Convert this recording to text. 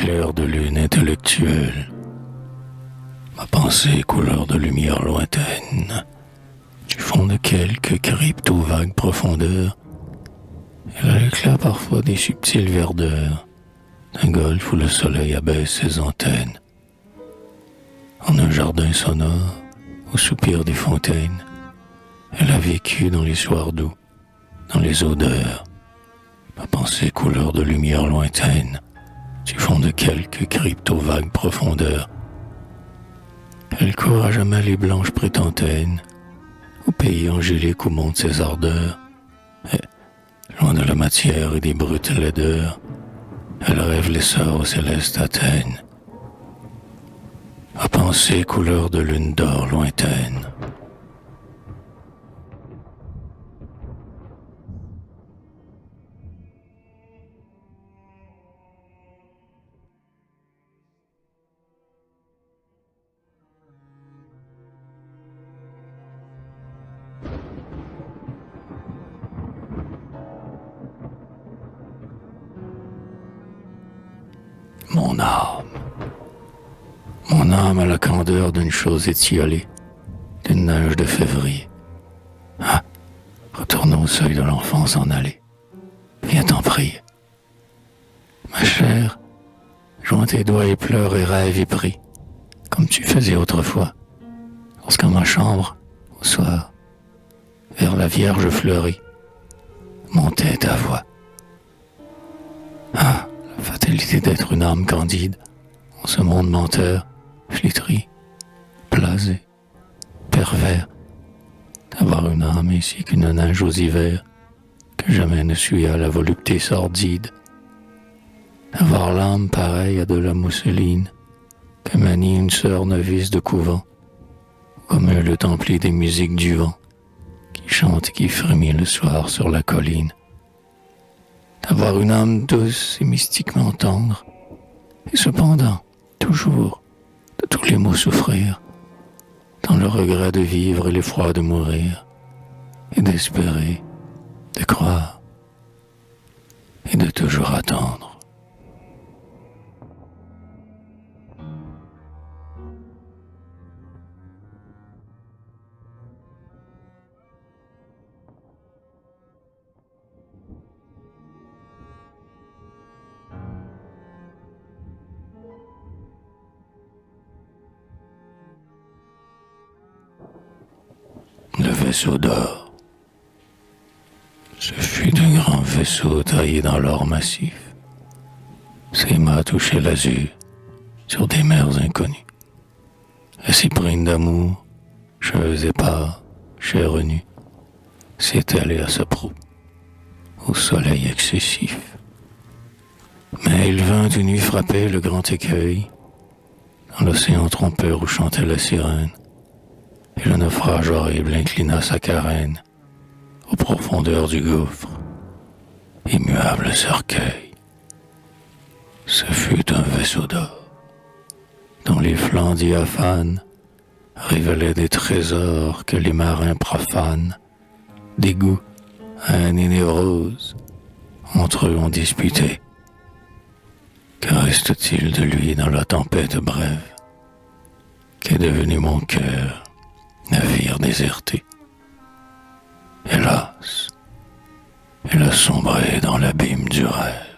clair de lune intellectuelle. Ma pensée couleur de lumière lointaine, du fond de quelques cryptes aux vagues profondeurs, elle a l'éclat parfois des subtiles verdeurs d'un golfe où le soleil abaisse ses antennes. En un jardin sonore, au soupir des fontaines, elle a vécu dans les soirs doux, dans les odeurs. Ma pensée couleur de lumière lointaine, du fond de quelques cryptes aux vagues profondeurs. Elle court à jamais les blanches prétentaines, au pays angélique où montent ses ardeurs. Et, loin de la matière et des brutes laideurs, elle rêve les sœurs aux célestes Athènes. Ma pensée couleur de lune d'or lointaine. Mon âme. Mon âme a la candeur d'une chose étiolée, d'une neige de février. Ah, retournons au seuil de l'enfance en aller. Viens t'en prier. Ma chère, joins tes doigts et pleure et rêve et prie, comme tu faisais autrefois, lorsqu'en ma chambre, au soir, vers la Vierge fleurie, montait ta voix. Ah, la fatalité d'être une âme candide, en ce monde menteur, flétri, blasé, pervers, d'avoir une âme ainsi qu'une neige aux hivers, que jamais ne suit à la volupté sordide, d'avoir l'âme pareille à de la mousseline, que manie une sœur novice de couvent, comme un le templier des musiques du vent, qui chante et qui frémit le soir sur la colline, d'avoir une âme douce et mystiquement tendre, et cependant, toujours, de tous les maux souffrir, dans le regret de vivre et l'effroi de mourir, et d'espérer, de croire, et de toujours attendre. Le vaisseau d'or. Ce fut un grand vaisseau taillé dans l'or massif. Ses mâts touchaient l'azur sur des mers inconnues. La cyprine d'amour, cheveux épars, chair nue, s'étalait à sa proue, au soleil excessif. Mais il vint une nuit frapper le grand écueil, dans l'océan trompeur où chantait la sirène, et le naufrage horrible inclina sa carène aux profondeurs du gouffre, immuable cercueil. Ce fut un vaisseau d'or, dont les flancs diaphanes révélaient des trésors que les marins profanes, dégoût, haine et névrose, entre eux ont disputé. Que reste-t-il de lui dans la tempête brève? Qu'est devenu mon cœur, navire déserté? Hélas, il a sombré dans l'abîme du rêve.